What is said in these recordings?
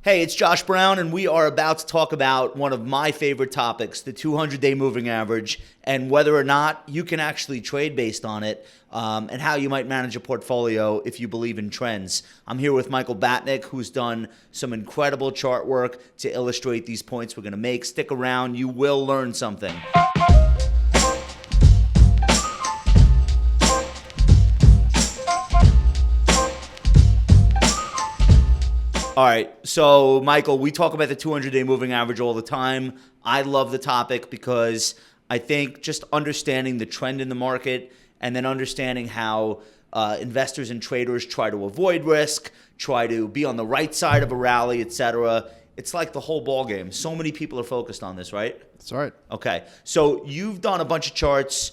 Hey, it's Josh Brown, and we are about to talk about one of my favorite topics, the 200-day moving average, and whether or not you can actually trade based on it, and how you might manage a portfolio if you believe in trends. I'm here with Michael Batnick, who's done some incredible chart work to illustrate these points we're going to make. Stick around. You will learn something. All right, so Michael, we talk about the 200-day moving average all the time. I love the topic because I think just understanding the trend in the market and then understanding how investors and traders try to avoid risk, try to be on the right side of a rally, etc. It's like the whole ball game. So many people are focused on this, right? That's right. Okay, so you've done a bunch of charts,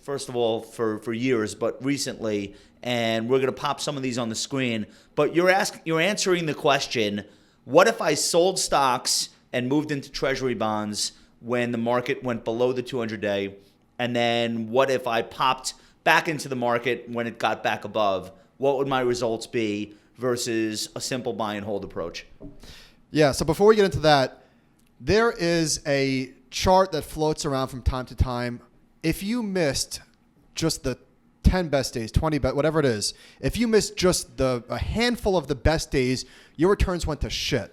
first of all, for years, but recently, and we're going to pop some of these on the screen. But you're answering the question, what if I sold stocks and moved into Treasury bonds when the market went below the 200-day? And then what if I popped back into the market when it got back above? What would my results be versus a simple buy and hold approach? Yeah, so before we get into that, there is a chart that floats around from time to time. If you missed just the 10 best days, 20 best, whatever it is, if you missed just a handful of the best days, your returns went to shit.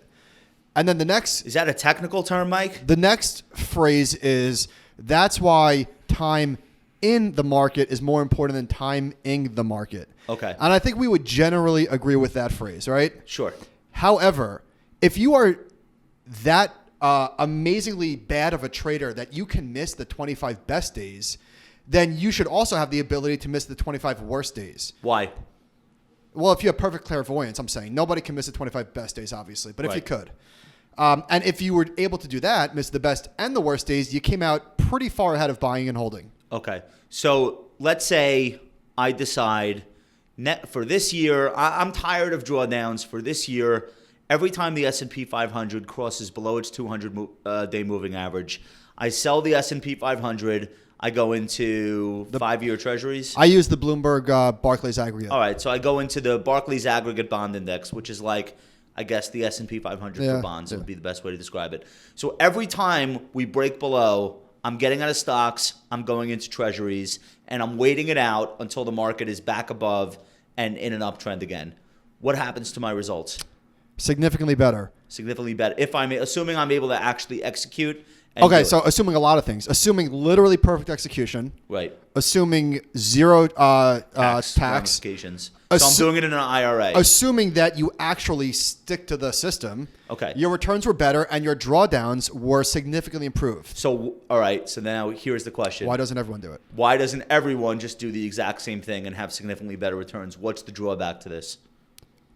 And then the next... Is that a technical term, Mike? The next phrase is, that's why time in the market is more important than time in the market. Okay. And I think we would generally agree with that phrase, right? Sure. However, if you are that amazingly bad of a trader that you can miss the 25 best days, then you should also have the ability to miss the 25 worst days. Why? Well, if you have perfect clairvoyance, I'm saying. Nobody can miss the 25 best days, obviously, but if you could. And if you were able to do that, miss the best and the worst days, you came out pretty far ahead of buying and holding. Okay. So let's say I decide for this year, I'm tired of drawdowns. For this year, every time the S&P 500 crosses below its 200-day moving average, I sell the S&P 500. I go into the 5-year treasuries. I use the Bloomberg Barclays aggregate. All right, so I go into the Barclays aggregate bond index, which is like, I guess, the S&P 500 for bonds would be the best way to describe it. So every time we break below, I'm getting out of stocks, I'm going into treasuries, and I'm waiting it out until the market is back above and in an uptrend again. What happens to my results? Significantly better. Significantly better. Assuming I'm able to actually execute. Okay, so assuming a lot of things. Assuming literally perfect execution. Right. Assuming zero tax ramifications. So I'm doing it in an IRA. Assuming that you actually stick to the system. Okay. Your returns were better and your drawdowns were significantly improved. So, all right. So now here's the question. Why doesn't everyone do it? Why doesn't everyone just do the exact same thing and have significantly better returns? What's the drawback to this?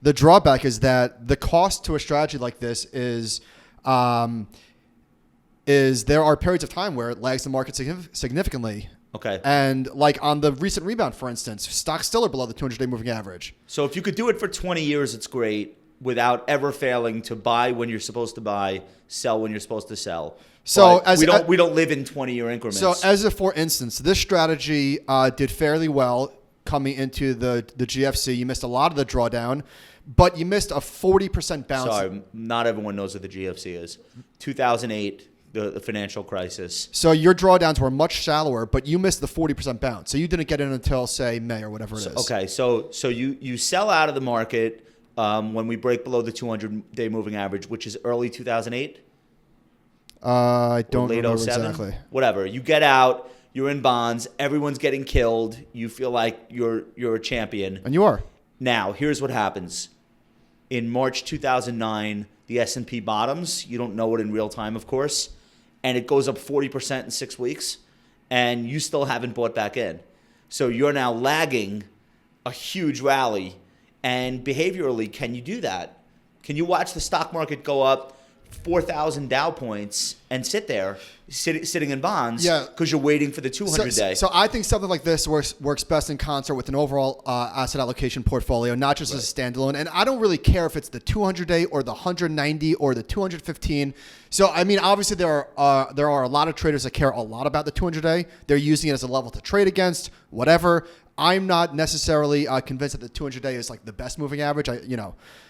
The drawback is that the cost to a strategy like this is there are periods of time where it lags the market significantly. Okay. And like on the recent rebound, for instance, stocks still are below the 200-day moving average. So if you could do it for 20 years, it's great without ever failing to buy when you're supposed to buy, sell when you're supposed to sell. So we don't live in 20-year increments. So as a for instance, this strategy did fairly well coming into the GFC. You missed a lot of the drawdown, but you missed a 40% bounce. Sorry, not everyone knows what the GFC is. 2008. The financial crisis. So your drawdowns were much shallower, but you missed the 40% bounce. So you didn't get in until, say, May or whatever it is. Okay, so you sell out of the market when we break below the 200-day moving average, which is early 2008? I don't remember exactly. Whatever. You get out. You're in bonds. Everyone's getting killed. You feel like you're a champion. And you are. Now, here's what happens. In March 2009, the S&P bottoms. You don't know it in real time, of course. And it goes up 40% in 6 weeks, and you still haven't bought back in. So you're now lagging a huge rally. And behaviorally, can you do that? Can you watch the stock market go up 4,000 Dow points and sit there, sitting in bonds, because you're waiting for the 200-day? So I think something like this works best in concert with an overall asset allocation portfolio, not just as a standalone. And I don't really care if it's the 200-day or the 190 or the 215. So, I mean, obviously there are a lot of traders that care a lot about the 200-day. They're using it as a level to trade against, whatever. I'm not necessarily convinced that the 200-day is like the best moving average.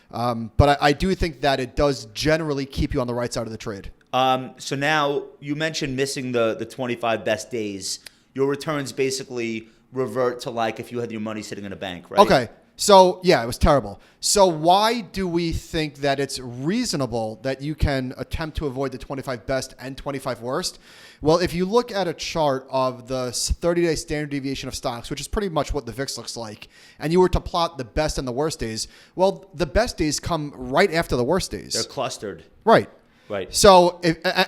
But I do think that it does generally keep you on the right side of the trade. So now you mentioned missing the 25 best days. Your returns basically revert to like if you had your money sitting in a bank, right? Okay. So, yeah, it was terrible. So why do we think that it's reasonable that you can attempt to avoid the 25 best and 25 worst? Well, if you look at a chart of the 30-day standard deviation of stocks, which is pretty much what the VIX looks like, and you were to plot the best and the worst days, well, the best days come right after the worst days. They're clustered. Right. Right. So,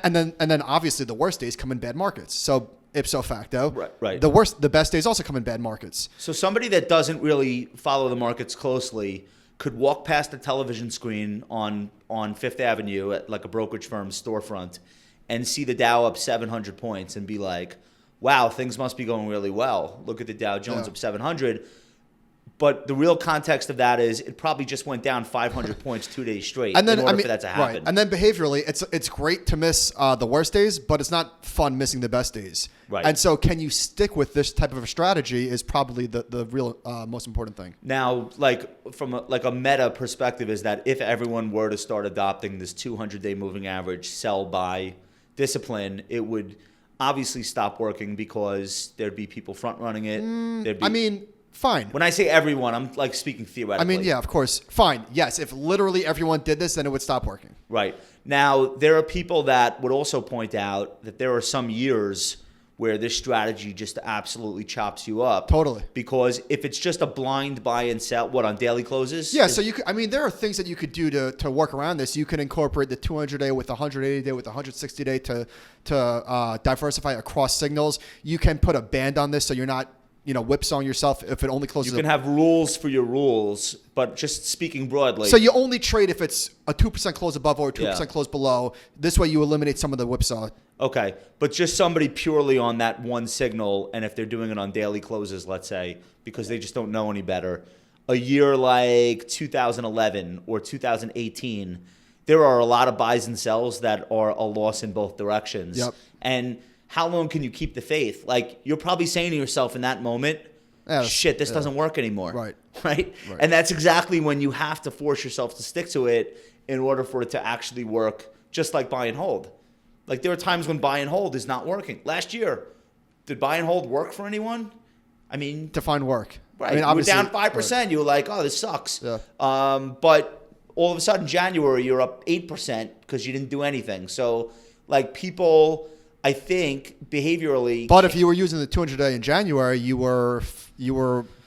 and then obviously the worst days come in bad markets. So ipso facto, right. the best days also come in bad markets. So somebody that doesn't really follow the markets closely could walk past a television screen on Fifth Avenue at like a brokerage firm's storefront and see the Dow up 700 points and be like, wow, things must be going really well. Look at the Dow Jones up 700. But the real context of that is it probably just went down 500 points 2 days straight in order for that to happen. Right. And then behaviorally, it's great to miss the worst days, but it's not fun missing the best days. Right. And so can you stick with this type of a strategy is probably the real most important thing. Now, like from a meta perspective is that if everyone were to start adopting this 200-day moving average sell buy discipline, it would obviously stop working because there'd be people front running it. Fine. When I say everyone, I'm like speaking theoretically. Yeah, of course. Fine. Yes, if literally everyone did this, then it would stop working. Right. Now, there are people that would also point out that there are some years where this strategy just absolutely chops you up. Totally. Because if it's just a blind buy and sell, on daily closes? Yeah, so you could, there are things that you could do to work around this. You can incorporate the 200-day with the 180-day with the 160-day to diversify across signals. You can put a band on this so you're not whipsawing yourself if it only closes. You can have rules for your rules, but just speaking broadly. So you only trade if it's a 2% close above or a 2% close below. This way you eliminate some of the whipsaw. Okay, but just somebody purely on that one signal, and if they're doing it on daily closes, let's say, because they just don't know any better, a year like 2011 or 2018, there are a lot of buys and sells that are a loss in both directions. Yep. And how long can you keep the faith? Like, you're probably saying to yourself in that moment, shit, this doesn't work anymore. Right? And that's exactly when you have to force yourself to stick to it in order for it to actually work, just like buy and hold. Like, there are times when buy and hold is not working. Last year, did buy and hold work for anyone? Define work. Right. You were down 5%. Right. You were like, oh, this sucks. Yeah. But all of a sudden, January, you're up 8% because you didn't do anything. So, like, people, I think, behaviorally. But if you were using the 200-day in January, you were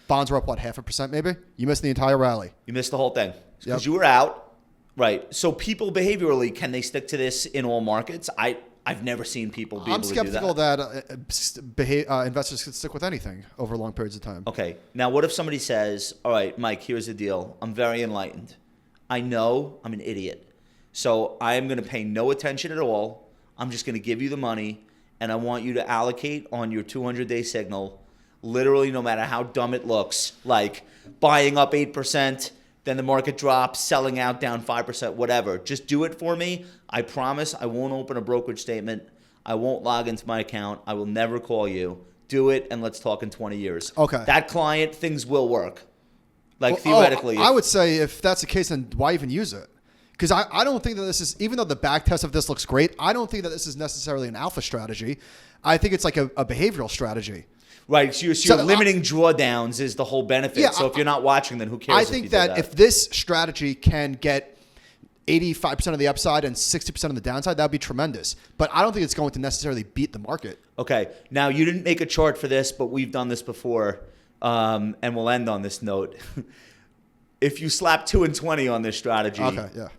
bonds were up, 0.5% maybe? You missed the entire rally. You missed the whole thing because you were out. Right. So people behaviorally, can they stick to this in all markets? I've never seen people be able to do that. I'm skeptical that investors can stick with anything over long periods of time. Okay. Now, what if somebody says, all right, Mike, here's the deal. I'm very enlightened. I know I'm an idiot. So I am going to pay no attention at all. I'm just going to give you the money, and I want you to allocate on your 200-day signal, literally no matter how dumb it looks, like buying up 8%, then the market drops, selling out down 5%, whatever. Just do it for me. I promise I won't open a brokerage statement. I won't log into my account. I will never call you. Do it, and let's talk in 20 years. Okay. That client, things will work. Like, theoretically. I would say if that's the case, then why even use it? Because I don't think that this is, even though the back test of this looks great, I don't think that this is necessarily an alpha strategy. I think it's like a behavioral strategy. Right, so you're limiting drawdowns is the whole benefit. Yeah, so if you're not watching, then who cares? I think that if this strategy can get 85% of the upside and 60% of the downside, that would be tremendous. But I don't think it's going to necessarily beat the market. Okay, now you didn't make a chart for this, but we've done this before, and we'll end on this note. If you slap 2 and 20 on this strategy,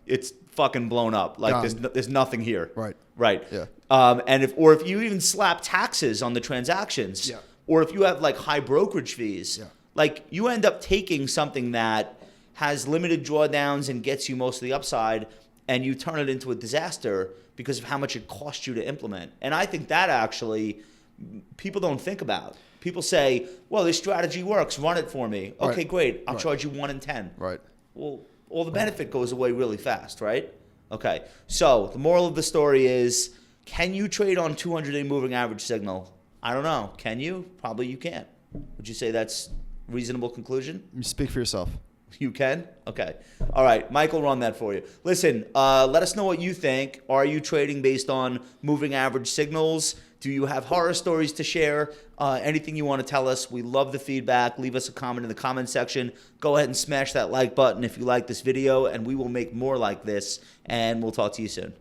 it's fucking blown up. Like there's nothing here. Right. Yeah. And if you even slap taxes on the transactions. Yeah. Or if you have like high brokerage fees, like you end up taking something that has limited drawdowns and gets you most of the upside, and you turn it into a disaster because of how much it costs you to implement. And I think that actually people don't think about. People say, well, this strategy works. Run it for me. Okay, great. I'll charge you 1 in 10. Right. Well, all the benefit goes away really fast, right? Okay. So the moral of the story is, can you trade on 200-day moving average signal? I don't know. Can you? Probably you can't. Would you say that's a reasonable conclusion? You speak for yourself. You can? Okay. All right. Mike will run that for you. Listen, let us know what you think. Are you trading based on moving average signals? Do you have horror stories to share? Anything you want to tell us? We love the feedback. Leave us a comment in the comment section. Go ahead and smash that like button if you like this video, and we will make more like this, and we'll talk to you soon.